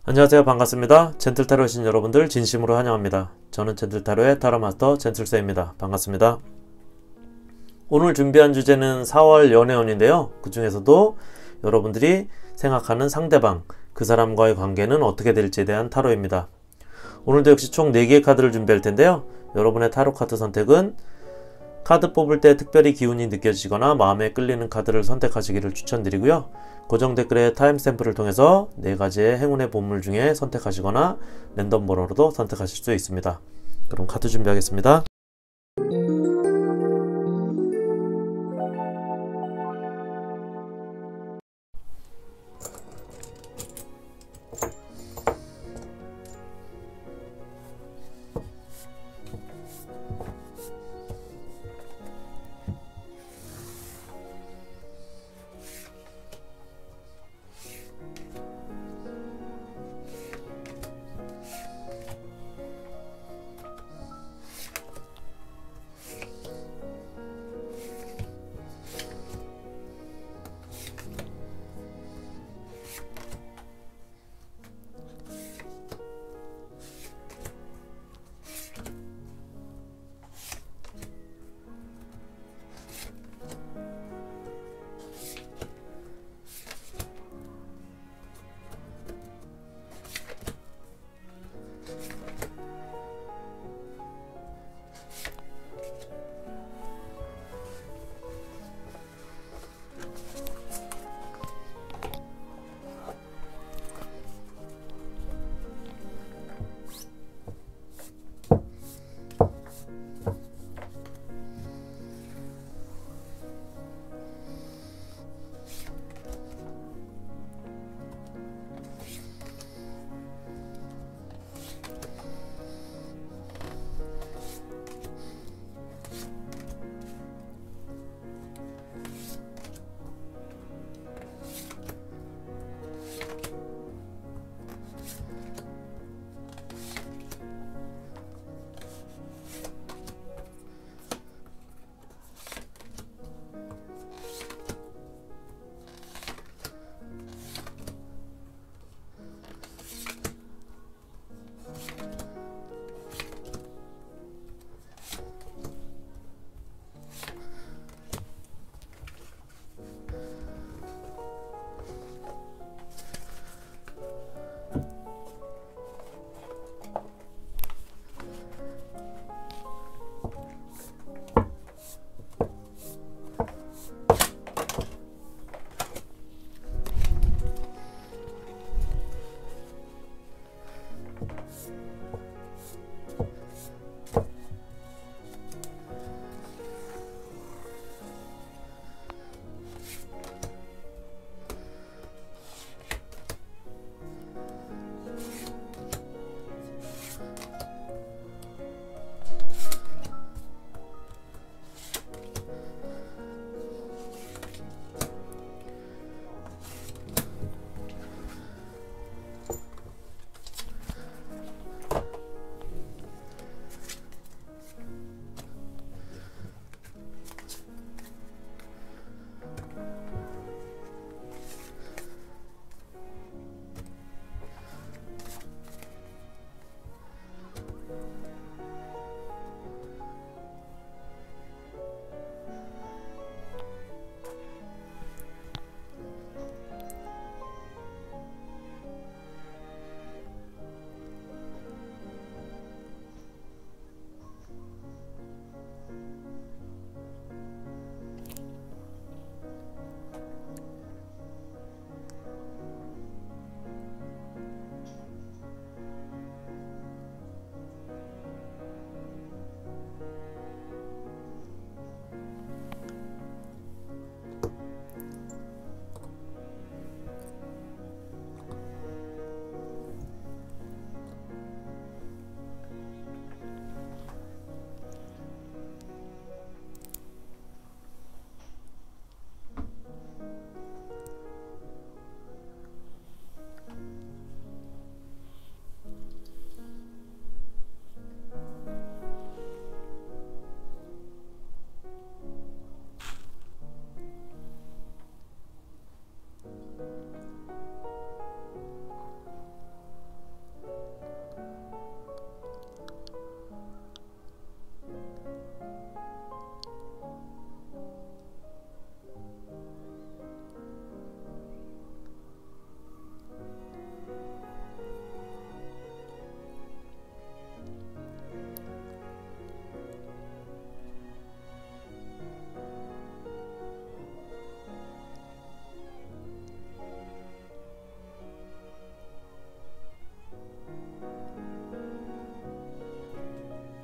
안녕하세요. 반갑습니다. 젠틀타로이신 여러분들 진심으로 환영합니다. 저는 젠틀타로의 타로마스터 젠틀쌤입니다. 반갑습니다. 오늘 준비한 주제는 4월 연애운인데요. 그 중에서도 여러분들이 생각하는 상대방, 그 사람과의 관계는 어떻게 될지에 대한 타로입니다. 오늘도 역시 총 4개의 카드를 준비할 텐데요. 여러분의 타로 카드 선택은 카드 뽑을 때 특별히 기운이 느껴지거나 마음에 끌리는 카드를 선택하시기를 추천드리고요. 고정 댓글의 타임스탬프를 통해서 4가지의 행운의 보물 중에 선택하시거나 랜덤 번호로도 선택하실 수 있습니다. 그럼 카드 준비하겠습니다.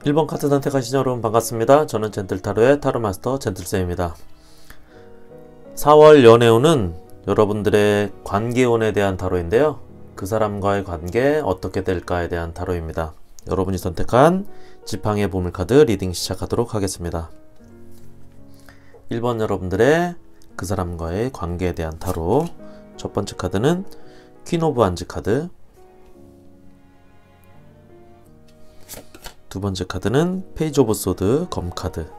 1번 카드 선택하신 여러분 반갑습니다. 저는 젠틀타로의 타로마스터 젠틀쌤입니다. 4월 연애운은 여러분들의 관계운에 대한 타로인데요. 그 사람과의 관계 어떻게 될까에 대한 타로입니다. 여러분이 선택한 지팡이의 보물카드 리딩 시작하도록 하겠습니다. 1번 여러분들의 그 사람과의 관계에 대한 타로. 첫 번째 카드는 퀸 오브 완즈 카드, 두 번째 카드는 페이지 오브 소드 검 카드.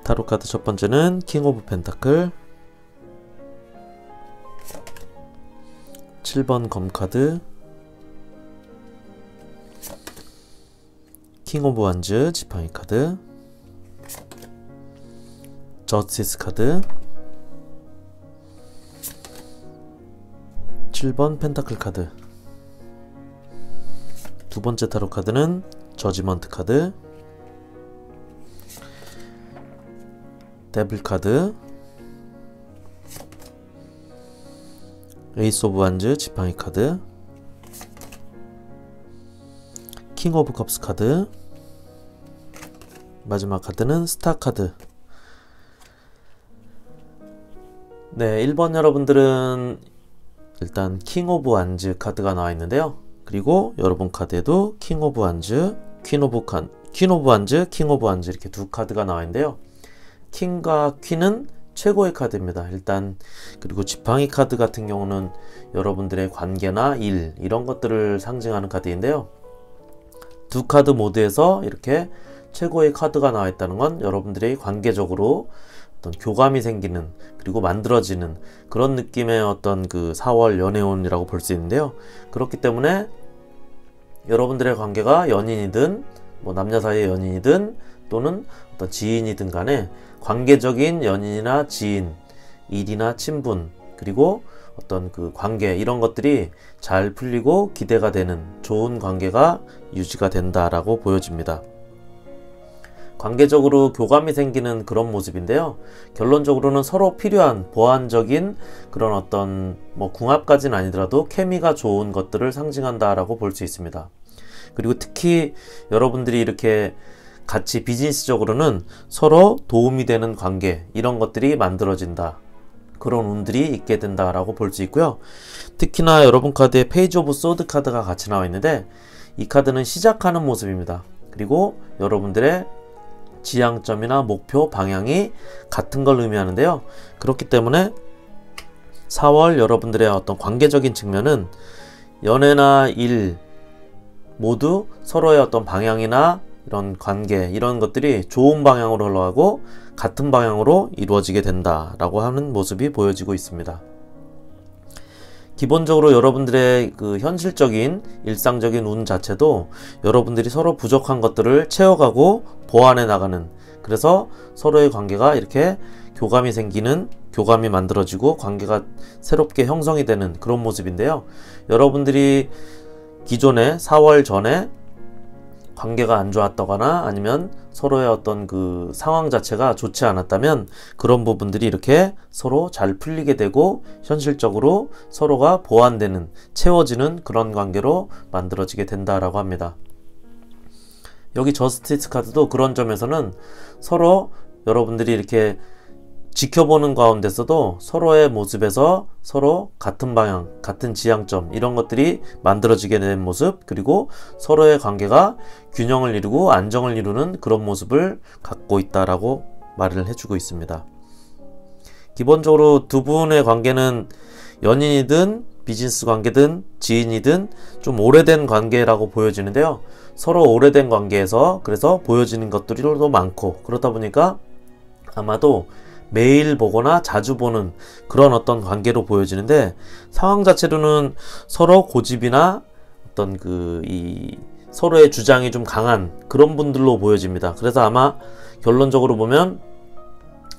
타로 카드 첫 번째는 킹 오브 펜타클, 7번 검 카드, 킹 오브 완즈 지팡이 카드, 저스티스 카드, 7번 펜타클 카드. 두 번째 타로 카드는 저지먼트 카드, 데블 카드, 에이스 오브 완즈 지팡이 카드, 킹 오브 컵스 카드, 마지막 카드는 스타 카드. 네, 1번 여러분들은 일단 킹 오브 완즈 카드가 나와 있는데요. 그리고 여러분 카드에도 킹 오브 완즈, 퀸 오브 완즈, 킹 오브 완즈 이렇게 두 카드가 나와 있는데요. 킹과 퀸은 최고의 카드입니다. 일단 그리고 지팡이 카드 같은 경우는 여러분들의 관계나 일 이런 것들을 상징하는 카드인데요. 두 카드 모두에서 이렇게 최고의 카드가 나와 있다는 건 여러분들의 관계적으로 어떤 교감이 생기는 그리고 만들어지는 그런 느낌의 어떤 그 4월 연애운이라고 볼 수 있는데요. 그렇기 때문에 여러분들의 관계가 연인이든 뭐 남녀 사이의 연인이든 또는 어떤 지인이든 간에 관계적인 연인이나 지인, 일이나 친분 그리고 어떤 그 관계 이런 것들이 잘 풀리고 기대가 되는 좋은 관계가 유지가 된다라고 보여집니다. 관계적으로 교감이 생기는 그런 모습인데요. 결론적으로는 서로 필요한 보완적인 그런 어떤 뭐 궁합까지는 아니더라도 케미가 좋은 것들을 상징한다라고 볼 수 있습니다. 그리고 특히 여러분들이 이렇게 같이 비즈니스적으로는 서로 도움이 되는 관계 이런 것들이 만들어진다. 그런 운들이 있게 된다라고 볼 수 있고요. 특히나 여러분 카드에 페이지 오브 소드 카드가 같이 나와 있는데 이 카드는 시작하는 모습입니다. 그리고 여러분들의 지향점이나 목표 방향이 같은 걸 의미하는데요. 그렇기 때문에 4월 여러분들의 어떤 관계적인 측면은 연애나 일 모두 서로의 어떤 방향이나 이런 관계 이런 것들이 좋은 방향으로 흘러가고 같은 방향으로 이루어지게 된다라고 하는 모습이 보여지고 있습니다. 기본적으로 여러분들의 그 현실적인 일상적인 운 자체도 여러분들이 서로 부족한 것들을 채워가고 보완해 나가는, 그래서 서로의 관계가 이렇게 교감이 생기는, 교감이 만들어지고 관계가 새롭게 형성이 되는 그런 모습인데요. 여러분들이 기존에 4월 전에 관계가 안 좋았다거나 아니면 서로의 어떤 그 상황 자체가 좋지 않았다면 그런 부분들이 이렇게 서로 잘 풀리게 되고 현실적으로 서로가 보완되는, 채워지는 그런 관계로 만들어지게 된다라고 합니다. 여기 저스티스 카드도 그런 점에서는 서로 여러분들이 이렇게 지켜보는 가운데서도 서로의 모습에서 서로 같은 방향, 같은 지향점 이런 것들이 만들어지게 된 모습, 그리고 서로의 관계가 균형을 이루고 안정을 이루는 그런 모습을 갖고 있다라고 말을 해주고 있습니다. 기본적으로 두 분의 관계는 연인이든 비즈니스 관계든 지인이든 좀 오래된 관계라고 보여지는데요. 서로 오래된 관계에서 그래서 보여지는 것들이 더 많고, 그러다 보니까 아마도 매일 보거나 자주 보는 그런 어떤 관계로 보여지는데, 상황 자체로는 서로 고집이나 어떤 서로의 주장이 좀 강한 그런 분들로 보여집니다. 그래서 아마 결론적으로 보면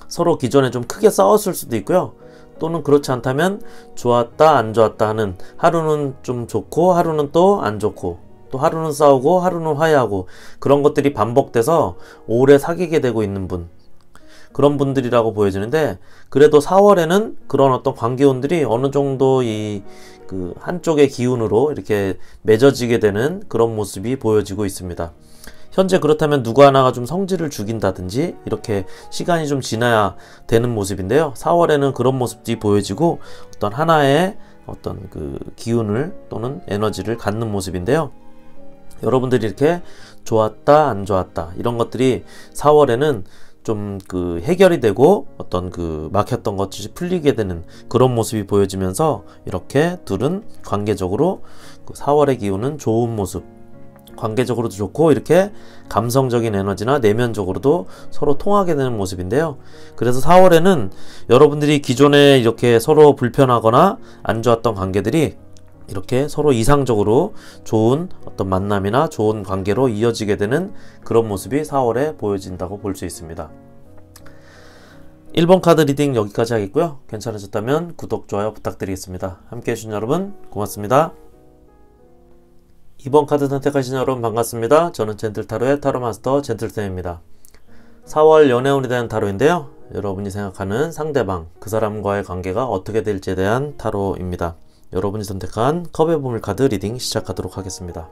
서로 기존에 좀 크게 싸웠을 수도 있고요. 또는 그렇지 않다면 좋았다 안 좋았다 하는, 하루는 좀 좋고 하루는 또 안 좋고, 또 하루는 싸우고 하루는 화해하고, 그런 것들이 반복돼서 오래 사귀게 되고 있는 분, 그런 분들이라고 보여지는데, 그래도 4월에는 그런 어떤 관계운들이 어느 정도 그 한쪽의 기운으로 이렇게 맺어지게 되는 그런 모습이 보여지고 있습니다. 현재 그렇다면 누구 하나가 좀 성질을 죽인다든지 이렇게 시간이 좀 지나야 되는 모습인데요. 4월에는 그런 모습들이 보여지고 어떤 하나의 어떤 그 기운을 또는 에너지를 갖는 모습인데요. 여러분들이 이렇게 좋았다 안 좋았다 이런 것들이 4월에는 좀 그 해결이 되고 어떤 그 막혔던 것이 풀리게 되는 그런 모습이 보여지면서 이렇게 둘은 관계적으로 그 4월의 기운은 좋은 모습, 관계적으로도 좋고 이렇게 감성적인 에너지나 내면적으로도 서로 통하게 되는 모습인데요. 그래서 4월에는 여러분들이 기존에 이렇게 서로 불편하거나 안 좋았던 관계들이 이렇게 서로 이상적으로 좋은 어떤 만남이나 좋은 관계로 이어지게 되는 그런 모습이 4월에 보여진다고 볼 수 있습니다. 1번 카드 리딩 여기까지 하겠고요. 괜찮으셨다면 구독, 좋아요 부탁드리겠습니다. 함께 해주신 여러분 고맙습니다. 2번 카드 선택하신 여러분 반갑습니다. 저는 젠틀타로의 타로마스터 젠틀쌤입니다. 4월 연애운에 대한 타로인데요. 여러분이 생각하는 상대방, 그 사람과의 관계가 어떻게 될지에 대한 타로입니다. 여러분이 선택한 컵의 보물 카드 리딩 시작하도록 하겠습니다.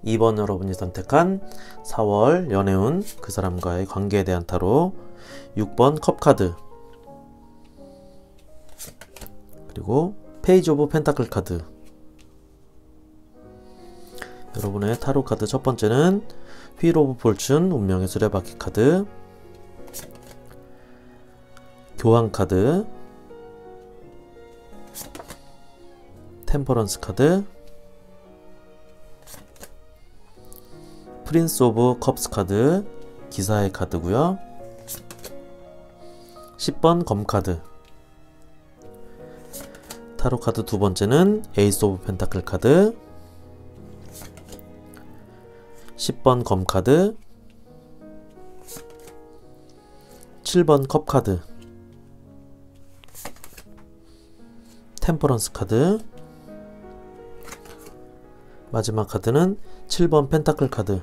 2번 여러분이 선택한 4월 연애운, 그 사람과의 관계에 대한 타로, 6번 컵 카드, 그리고 페이지 오브 펜타클 카드. 여러분의 타로 카드 첫 번째는 휠 오브 폴춘, 운명의 수레바퀴 카드, 교황 카드, 템퍼런스 카드, 프린스 오브 컵스 카드, 기사의 카드고요. 10번 검 카드. 타로 카드 두 번째는 에이스 오브 펜타클 카드, 10번 검 카드, 7번 컵 카드, 템퍼런스 카드, 마지막 카드는 7번 펜타클 카드.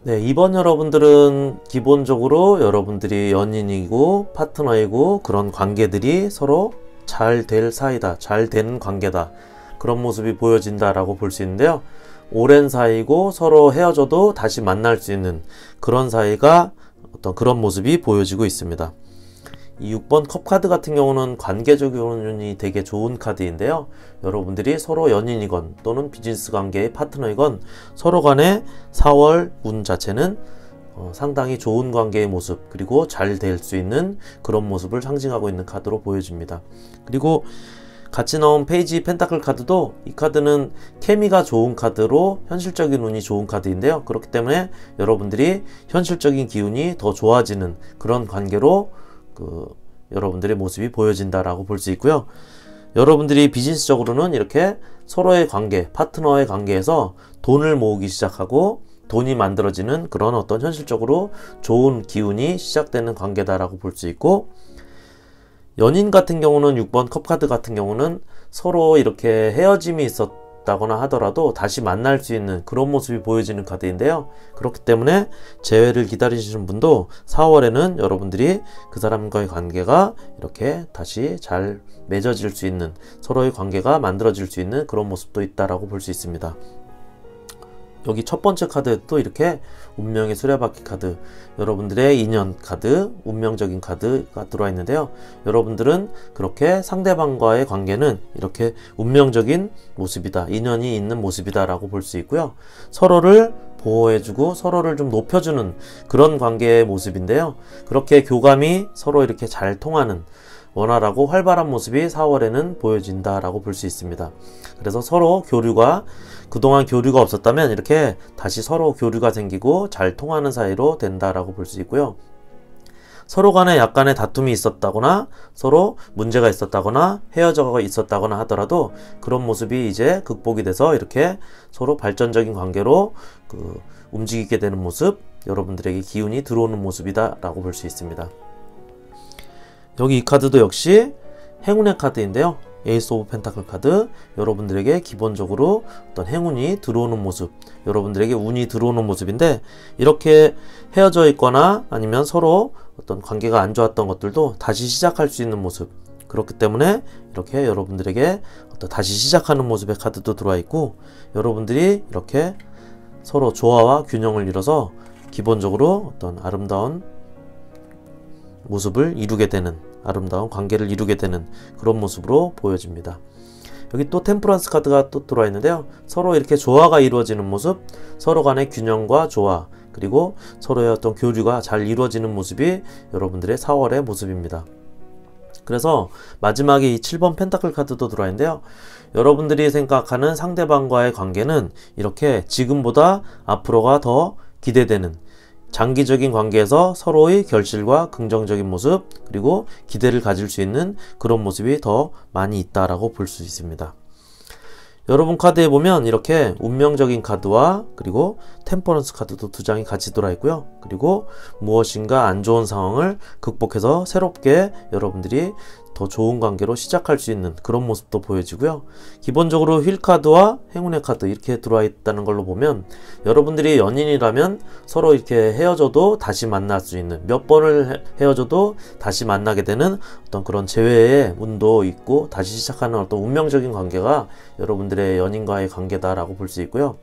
네, 이번 여러분들은 기본적으로 여러분들이 연인이고 파트너이고 그런 관계들이 서로 잘 될 사이다, 잘 되는 관계다, 그런 모습이 보여진다라고 볼 수 있는데요. 오랜 사이고 서로 헤어져도 다시 만날 수 있는 그런 사이가 어떤 그런 모습이 보여지고 있습니다. 이 6번 컵 카드 같은 경우는 관계적 요인이 되게 좋은 카드인데요. 여러분들이 서로 연인이건 또는 비즈니스 관계의 파트너이건 서로 간의 4월 운 자체는 상당히 좋은 관계의 모습, 그리고 잘 될 수 있는 그런 모습을 상징하고 있는 카드로 보여집니다. 그리고 같이 나온 페이지 펜타클 카드도, 이 카드는 케미가 좋은 카드로 현실적인 운이 좋은 카드인데요. 그렇기 때문에 여러분들이 현실적인 기운이 더 좋아지는 그런 관계로 여러분들의 모습이 보여진다라고 볼 수 있고요. 여러분들이 비즈니스적으로는 이렇게 서로의 관계, 파트너의 관계에서 돈을 모으기 시작하고 돈이 만들어지는 그런 어떤 현실적으로 좋은 기운이 시작되는 관계다라고 볼 수 있고, 연인 같은 경우는 6번 컵 카드 같은 경우는 서로 이렇게 헤어짐이 있었다거나 하더라도 다시 만날 수 있는 그런 모습이 보여지는 카드인데요. 그렇기 때문에 재회를 기다리시는 분도 4월에는 여러분들이 그 사람과의 관계가 이렇게 다시 잘 맺어질 수 있는, 서로의 관계가 만들어질 수 있는 그런 모습도 있다라고 볼 수 있습니다. 여기 첫 번째 카드에도 이렇게 운명의 수레바퀴 카드, 여러분들의 인연 카드, 운명적인 카드가 들어와 있는데요. 여러분들은 그렇게 상대방과의 관계는 이렇게 운명적인 모습이다, 인연이 있는 모습이다 라고 볼 수 있고요. 서로를 보호해주고 서로를 좀 높여주는 그런 관계의 모습인데요. 그렇게 교감이 서로 이렇게 잘 통하는 원활하고 활발한 모습이 4월에는 보여진다라고 볼 수 있습니다. 그래서 서로 교류가, 그동안 교류가 없었다면 이렇게 다시 서로 교류가 생기고 잘 통하는 사이로 된다라고 볼 수 있고요. 서로 간에 약간의 다툼이 있었다거나 서로 문제가 있었다거나 헤어져가 있었다거나 하더라도 그런 모습이 이제 극복이 돼서 이렇게 서로 발전적인 관계로 움직이게 되는 모습, 여러분들에게 기운이 들어오는 모습이다 라고 볼 수 있습니다. 여기 이 카드도 역시 행운의 카드인데요. 에이스 오브 펜타클 카드, 여러분들에게 기본적으로 어떤 행운이 들어오는 모습, 여러분들에게 운이 들어오는 모습인데, 이렇게 헤어져 있거나 아니면 서로 어떤 관계가 안 좋았던 것들도 다시 시작할 수 있는 모습, 그렇기 때문에 이렇게 여러분들에게 어떤 다시 시작하는 모습의 카드도 들어와 있고, 여러분들이 이렇게 서로 조화와 균형을 이뤄서 기본적으로 어떤 아름다운 모습을 이루게 되는, 아름다운 관계를 이루게 되는 그런 모습으로 보여집니다. 여기 또 템퍼런스 카드가 또 들어와 있는데요. 서로 이렇게 조화가 이루어지는 모습, 서로 간의 균형과 조화, 그리고 서로의 어떤 교류가 잘 이루어지는 모습이 여러분들의 4월의 모습입니다. 그래서 마지막에 이 7번 펜타클 카드도 들어와 있는데요. 여러분들이 생각하는 상대방과의 관계는 이렇게 지금보다 앞으로가 더 기대되는, 장기적인 관계에서 서로의 결실과 긍정적인 모습, 그리고 기대를 가질 수 있는 그런 모습이 더 많이 있다라고 볼 수 있습니다. 여러분 카드에 보면 이렇게 운명적인 카드와 그리고 템퍼런스 카드도 두 장이 같이 들어와 있고요. 그리고 무엇인가 안 좋은 상황을 극복해서 새롭게 여러분들이 더 좋은 관계로 시작할 수 있는 그런 모습도 보여지고요. 기본적으로 휠 카드와 행운의 카드 이렇게 들어와 있다는 걸로 보면, 여러분들이 연인이라면 서로 이렇게 헤어져도 다시 만날 수 있는, 몇 번을 헤어져도 다시 만나게 되는 어떤 그런 재회의 운도 있고, 다시 시작하는 어떤 운명적인 관계가 여러분들의 연인과의 관계다라고 볼 수 있고요.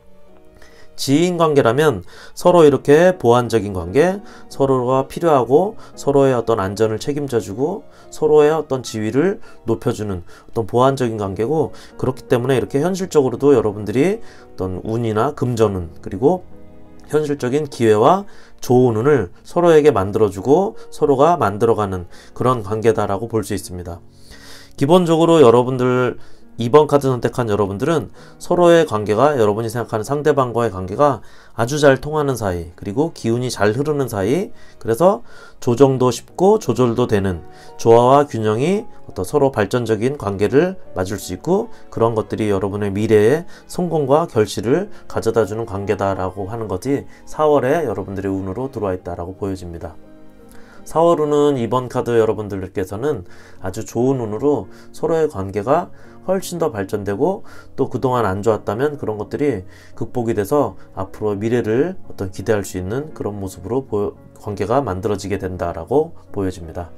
지인 관계라면 서로 이렇게 보완적인 관계, 서로가 필요하고 서로의 어떤 안전을 책임져주고 서로의 어떤 지위를 높여주는 어떤 보완적인 관계고, 그렇기 때문에 이렇게 현실적으로도 여러분들이 어떤 운이나 금전운, 그리고 현실적인 기회와 좋은 운을 서로에게 만들어주고 서로가 만들어가는 그런 관계다라고 볼 수 있습니다. 기본적으로 여러분들 2번 카드 선택한 여러분들은 서로의 관계가, 여러분이 생각하는 상대방과의 관계가 아주 잘 통하는 사이, 그리고 기운이 잘 흐르는 사이, 그래서 조정도 쉽고 조절도 되는 조화와 균형이 어떤 서로 발전적인 관계를 맞을 수 있고, 그런 것들이 여러분의 미래의 성공과 결실을 가져다주는 관계다라고 하는 것이 4월에 여러분들의 운으로 들어와 있다라고 보여집니다. 4월 운은 2번 카드 여러분들께서는 아주 좋은 운으로 서로의 관계가 훨씬 더 발전되고, 또 그동안 안 좋았다면 그런 것들이 극복이 돼서 앞으로 미래를 어떤 기대할 수 있는 그런 모습으로 관계가 만들어지게 된다라고 보여집니다.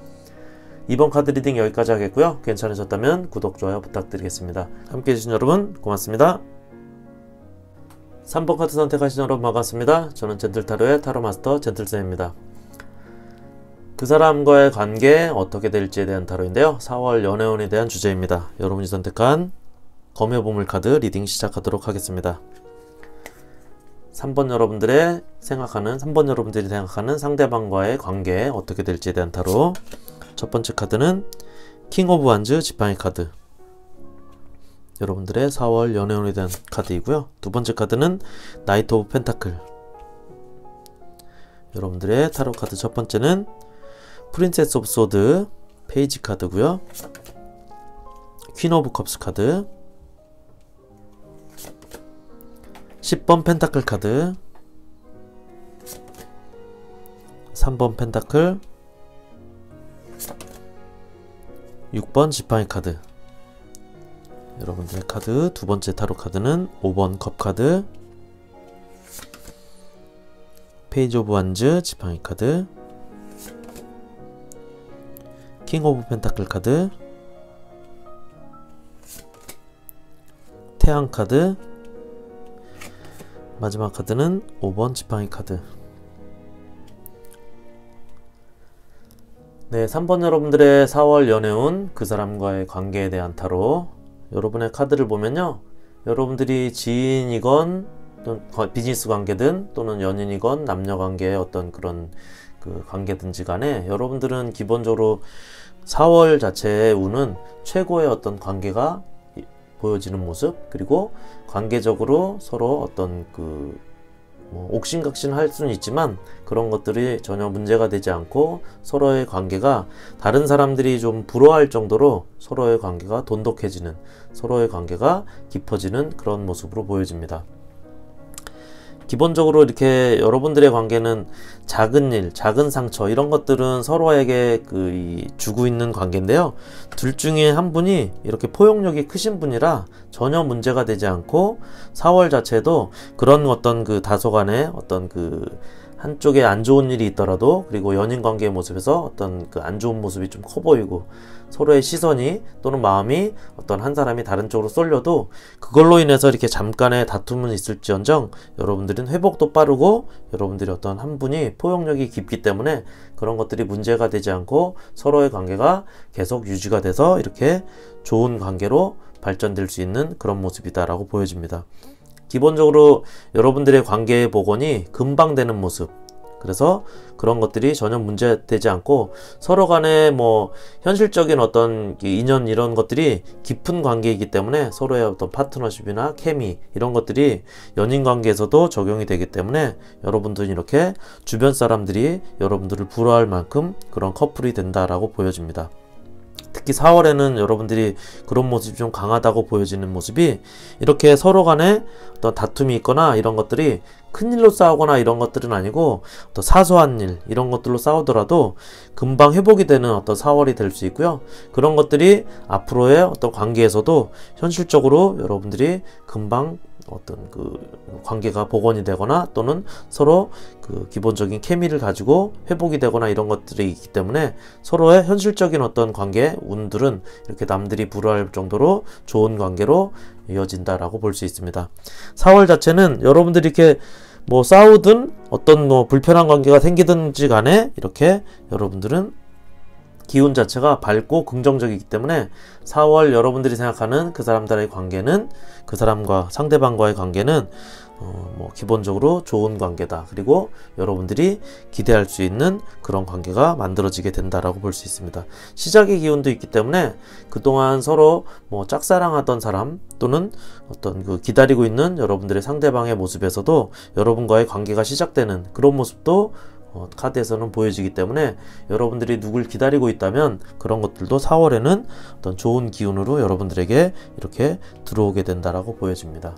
2번 카드 리딩 여기까지 하겠고요. 괜찮으셨다면 구독, 좋아요 부탁드리겠습니다. 함께 해주신 여러분 고맙습니다. 3번 카드 선택하신 여러분 반갑습니다. 저는 젠틀타로의 타로마스터 젠틀쌤입니다. 그 사람과의 관계 어떻게 될지에 대한 타로인데요. 4월 연애운에 대한 주제입니다. 여러분이 선택한 검의 보물 카드 리딩 시작하도록 하겠습니다. 3번 여러분들이 생각하는 상대방과의 관계 어떻게 될지에 대한 타로. 첫 번째 카드는 킹 오브 완즈 지팡이 카드, 여러분들의 4월 연애운에 대한 카드이고요. 두 번째 카드는 나이트 오브 펜타클, 여러분들의 타로 카드. 첫 번째는 프린세스 오브 소드 페이지 카드고요. 퀸 오브 컵스 카드, 10번 펜타클 카드, 3번 펜타클, 6번 지팡이 카드. 여러분들의 카드 두 번째 타로 카드는 5번 컵 카드, 페이지 오브 완즈 지팡이 카드, 킹 오브 펜타클 카드, 태양 카드, 마지막 카드는 5번 지팡이 카드. 네, 3번 여러분들의 4월 연애운, 그 사람과의 관계에 대한 타로. 여러분의 카드를 보면요, 여러분들이 지인이건 또는 비즈니스 관계든 또는 연인이건 남녀 관계의 어떤 그런 그 관계든지 간에 여러분들은 기본적으로 4월 자체의 운은 최고의 어떤 관계가 보여지는 모습, 그리고 관계적으로 서로 어떤 그 옥신각신 할 수는 있지만 그런 것들이 전혀 문제가 되지 않고 서로의 관계가 다른 사람들이 좀 부러워할 정도로 서로의 관계가 돈독해지는, 서로의 관계가 깊어지는 그런 모습으로 보여집니다. 기본적으로 이렇게 여러분들의 관계는 작은 일, 작은 상처 이런 것들은 서로에게 주고 있는 관계인데요. 둘 중에 한 분이 이렇게 포용력이 크신 분이라 전혀 문제가 되지 않고 4월 자체도 그런 어떤 다소간의 어떤 한쪽에 안 좋은 일이 있더라도, 그리고 연인 관계의 모습에서 어떤 안 좋은 모습이 좀 커 보이고 서로의 시선이 또는 마음이 어떤 한 사람이 다른 쪽으로 쏠려도 그걸로 인해서 이렇게 잠깐의 다툼은 있을지언정 여러분들은 회복도 빠르고 여러분들이 어떤 한 분이 포용력이 깊기 때문에 그런 것들이 문제가 되지 않고 서로의 관계가 계속 유지가 돼서 이렇게 좋은 관계로 발전될 수 있는 그런 모습이다라고 보여집니다. 기본적으로 여러분들의 관계의 복원이 금방 되는 모습, 그래서 그런 것들이 전혀 문제되지 않고 서로 간에 현실적인 어떤 인연 이런 것들이 깊은 관계이기 때문에 서로의 어떤 파트너십이나 케미 이런 것들이 연인 관계에서도 적용이 되기 때문에 여러분들은 이렇게 주변 사람들이 여러분들을 부러워할 만큼 그런 커플이 된다라고 보여집니다. 특히 4월에는 여러분들이 그런 모습이 좀 강하다고 보여지는 모습이, 이렇게 서로 간에 어떤 다툼이 있거나 이런 것들이 큰일로 싸우거나 이런 것들은 아니고 또 사소한 일 이런 것들로 싸우더라도 금방 회복이 되는 어떤 4월이 될 수 있고요. 그런 것들이 앞으로의 어떤 관계에서도 현실적으로 여러분들이 금방 어떤 관계가 복원이 되거나 또는 서로 기본적인 케미를 가지고 회복이 되거나 이런 것들이 있기 때문에 서로의 현실적인 어떤 관계 운들은 이렇게 남들이 부러워할 정도로 좋은 관계로 이어진다라고 볼 수 있습니다. 4월 자체는 여러분들이 이렇게 싸우든 어떤 불편한 관계가 생기든지 간에 이렇게 여러분들은 기운 자체가 밝고 긍정적이기 때문에 4월 여러분들이 생각하는 그 사람들의 관계는, 그 사람과 상대방과의 관계는 기본적으로 좋은 관계다. 그리고 여러분들이 기대할 수 있는 그런 관계가 만들어지게 된다라고 볼 수 있습니다. 시작의 기운도 있기 때문에 그동안 서로 짝사랑하던 사람 또는 어떤 기다리고 있는 여러분들의 상대방의 모습에서도 여러분과의 관계가 시작되는 그런 모습도 카드에서는 보여지기 때문에 여러분들이 누굴 기다리고 있다면 그런 것들도 4월에는 어떤 좋은 기운으로 여러분들에게 이렇게 들어오게 된다라고 보여집니다.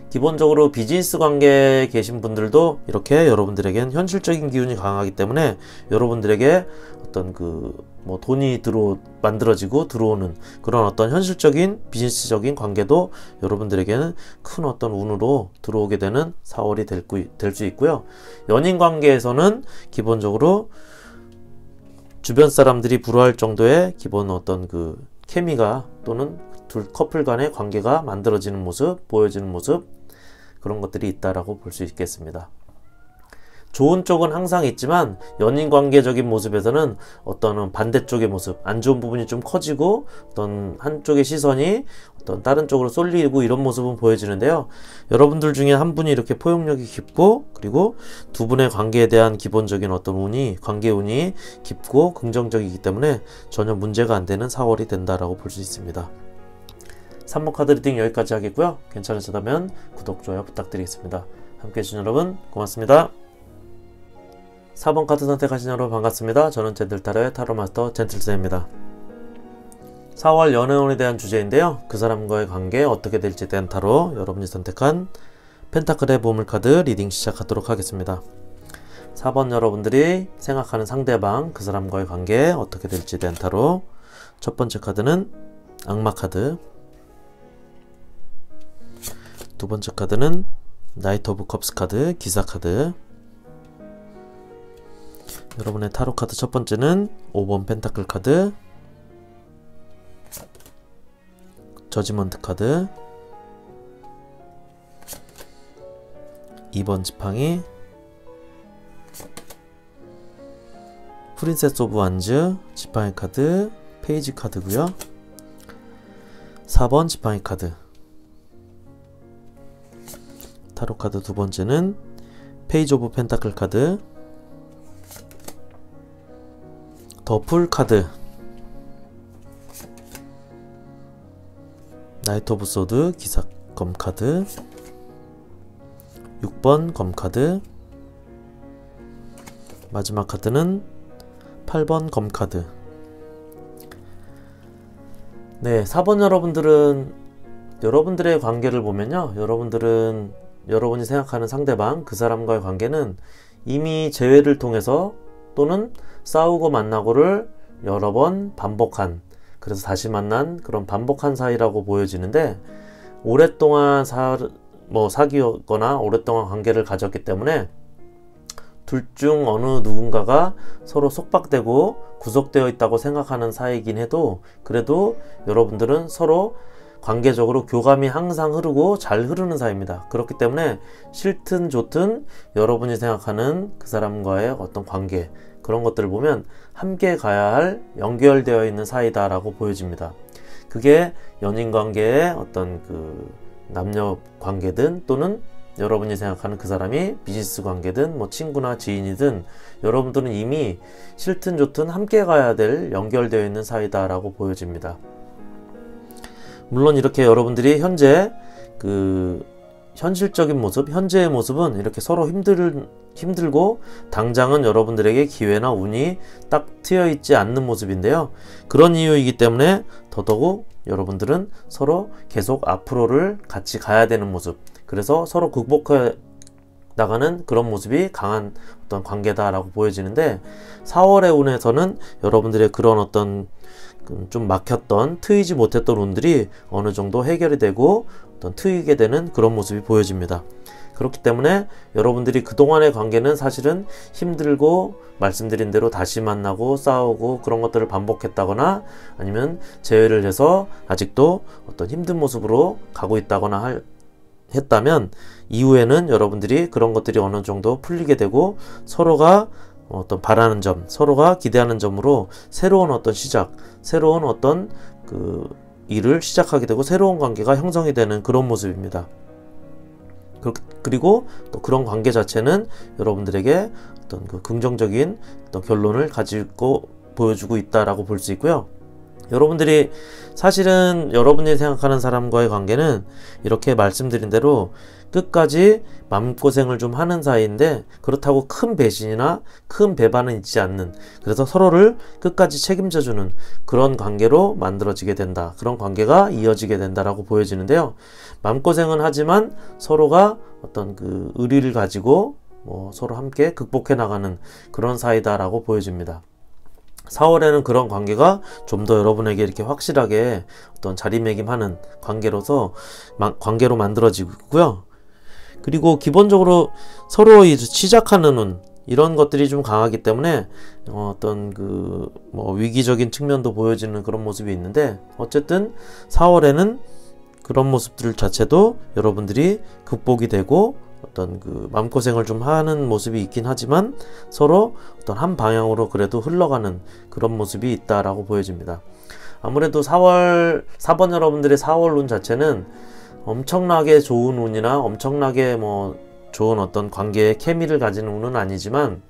기본적으로 비즈니스 관계에 계신 분들도 이렇게 여러분들에겐 현실적인 기운이 강하기 때문에 여러분들에게 어떤 돈이 만들어지고 들어오는 그런 어떤 현실적인 비즈니스적인 관계도 여러분들에게는 큰 어떤 운으로 들어오게 되는 4월이 될 수 있고요. 연인 관계에서는 기본적으로 주변 사람들이 부러워할 정도의 기본 어떤 케미가 또는 둘 커플 간의 관계가 만들어지는 모습, 보여지는 모습, 그런 것들이 있다라고 볼 수 있겠습니다. 좋은 쪽은 항상 있지만 연인 관계적인 모습에서는 어떤 반대쪽의 모습, 안 좋은 부분이 좀 커지고 어떤 한쪽의 시선이 어떤 다른 쪽으로 쏠리고 이런 모습은 보여지는데요. 여러분들 중에 한 분이 이렇게 포용력이 깊고 그리고 두 분의 관계에 대한 기본적인 어떤 관계 운이 깊고 긍정적이기 때문에 전혀 문제가 안 되는 4월이 된다라고 볼 수 있습니다. 3번 카드 리딩 여기까지 하겠고요. 괜찮으시다면 구독, 좋아요 부탁드리겠습니다. 함께 해주신 여러분 고맙습니다. 4번 카드 선택하신 여러분 반갑습니다. 저는 젠틀타로의 타로마스터 젠틀쌤입니다. 4월 연애운에 대한 주제인데요. 그 사람과의 관계 어떻게 될지에 대한 타로, 여러분이 선택한 펜타클의 보물카드 리딩 시작하도록 하겠습니다. 4번 여러분들이 생각하는 상대방, 그 사람과의 관계 어떻게 될지에 대한 타로. 첫 번째 카드는 악마 카드, 두 번째 카드는 나이트 오브 컵스 카드, 기사 카드. 여러분의 타로 카드 첫 번째는 5번 펜타클 카드, 저지먼트 카드, 2번 지팡이, 프린세스 오브 완즈, 지팡이 카드, 페이지 카드고요. 4번 지팡이 카드. 타로 카드 두 번째는 페이지 오브 펜타클 카드, 더풀 카드, 나이트 오브 소드, 기사 검 카드, 6번 검 카드, 마지막 카드는 8번 검 카드. 네, 4번 여러분들은 여러분들의 관계를 보면요, 여러분들은 여러분이 생각하는 상대방, 그 사람과의 관계는 이미 재회를 통해서 또는 싸우고 만나고를 여러 번 반복한, 그래서 다시 만난 그런 반복한 사이라고 보여지는데, 오랫동안 사귀었거나 오랫동안 관계를 가졌기 때문에 둘 중 어느 누군가가 서로 속박되고 구속되어 있다고 생각하는 사이이긴 해도, 그래도 여러분들은 서로 관계적으로 교감이 항상 흐르고 잘 흐르는 사이입니다. 그렇기 때문에 싫든 좋든 여러분이 생각하는 그 사람과의 어떤 관계, 그런 것들을 보면 함께 가야 할 연결되어 있는 사이다 라고 보여집니다. 그게 연인 관계의 어떤 그 남녀 관계든, 또는 여러분이 생각하는 그 사람이 비즈니스 관계든, 뭐 친구나 지인이든, 여러분들은 이미 싫든 좋든 함께 가야 될 연결되어 있는 사이다 라고 보여집니다. 물론 이렇게 여러분들이 현재 그 현실적인 모습, 현재의 모습은 이렇게 서로 힘들고 당장은 여러분들에게 기회나 운이 딱 트여 있지 않는 모습인데요. 그런 이유이기 때문에 더더욱 여러분들은 서로 계속 앞으로를 같이 가야 되는 모습, 그래서 서로 극복해 나가는 그런 모습이 강한 어떤 관계다라고 보여지는데, 4월의 운에서는 여러분들의 그런 어떤 좀 막혔던, 트이지 못했던 운들이 어느 정도 해결이 되고 어떤 트이게 되는 그런 모습이 보여집니다. 그렇기 때문에 여러분들이 그동안의 관계는 사실은 힘들고, 말씀드린 대로 다시 만나고 싸우고 그런 것들을 반복했다거나, 아니면 재회를 해서 아직도 어떤 힘든 모습으로 가고 있다거나 했다면, 이후에는 여러분들이 그런 것들이 어느 정도 풀리게 되고 서로가 어떤 바라는 점, 서로가 기대하는 점으로 새로운 어떤 시작, 새로운 어떤 그 일을 시작하게 되고 새로운 관계가 형성이 되는 그런 모습입니다. 그리고 또 그런 관계 자체는 여러분들에게 어떤 그 긍정적인 어떤 결론을 가지고 보여주고 있다라고 볼 수 있고요. 여러분들이 사실은 여러분이 생각하는 사람과의 관계는 이렇게 말씀드린 대로 끝까지 마음고생을 좀 하는 사이인데, 그렇다고 큰 배신이나 큰 배반은 있지 않는, 그래서 서로를 끝까지 책임져주는 그런 관계로 만들어지게 된다, 그런 관계가 이어지게 된다라고 보여지는데요. 마음고생은 하지만 서로가 어떤 그 의리를 가지고 서로 함께 극복해 나가는 그런 사이다라고 보여집니다. 4월에는 그런 관계가 좀 더 여러분에게 이렇게 확실하게 어떤 자리매김하는 관계로 만들어지고요. 그리고 기본적으로 서로 시작하는 운, 이런 것들이 좀 강하기 때문에 어떤 그 위기적인 측면도 보여지는 그런 모습이 있는데, 어쨌든 4월에는 그런 모습들 자체도 여러분들이 극복이 되고 어떤 그 마음고생을 좀 하는 모습이 있긴 하지만 서로 어떤 한 방향으로 그래도 흘러가는 그런 모습이 있다라고 보여집니다. 아무래도 4번 여러분들의 4월 운 자체는 엄청나게 좋은 운이나 엄청나게 좋은 어떤 관계의 케미를 가지는 운은 아니지만,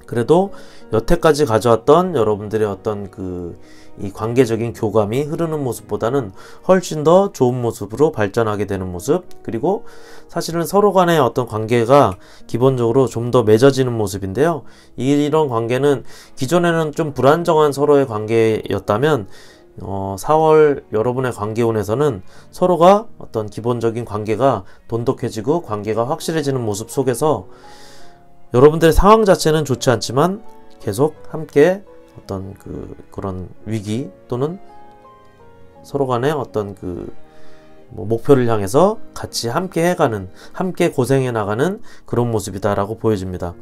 그래도 여태까지 가져왔던 여러분들의 어떤 이 관계적인 교감이 흐르는 모습보다는 훨씬 더 좋은 모습으로 발전하게 되는 모습, 그리고 사실은 서로 간의 어떤 관계가 기본적으로 좀 더 맺어지는 모습인데요. 이런 관계는 기존에는 좀 불안정한 서로의 관계였다면 4월 여러분의 관계운에서는 서로가 어떤 기본적인 관계가 돈독해지고 관계가 확실해지는 모습 속에서 여러분들의 상황 자체는 좋지 않지만 계속 함께 어떤 그런 위기 또는 서로 간의 어떤 목표를 향해서 같이 함께 해가는, 함께 고생해 나가는 그런 모습이다라고 보여집니다.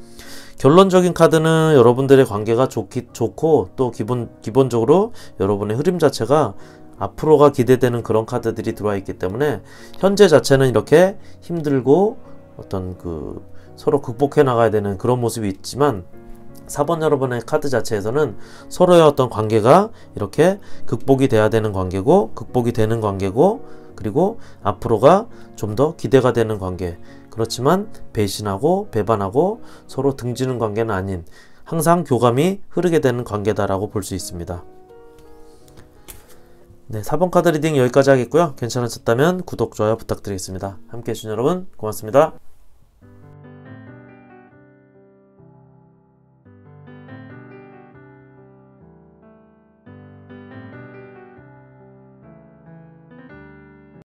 결론적인 카드는 여러분들의 관계가 좋고 또 기본적으로 여러분의 흐름 자체가 앞으로가 기대되는 그런 카드들이 들어와 있기 때문에 현재 자체는 이렇게 힘들고 어떤 서로 극복해 나가야 되는 그런 모습이 있지만, 4번 여러분의 카드 자체에서는 서로의 어떤 관계가 이렇게 극복이 돼야 되는 관계고, 극복이 되는 관계고, 그리고 앞으로가 좀 더 기대가 되는 관계, 그렇지만 배신하고 배반하고 서로 등지는 관계는 아닌 항상 교감이 흐르게 되는 관계다라고 볼 수 있습니다. 네, 4번 카드 리딩 여기까지 하겠고요. 괜찮으셨다면 구독, 좋아요 부탁드리겠습니다. 함께 해주신 여러분 고맙습니다.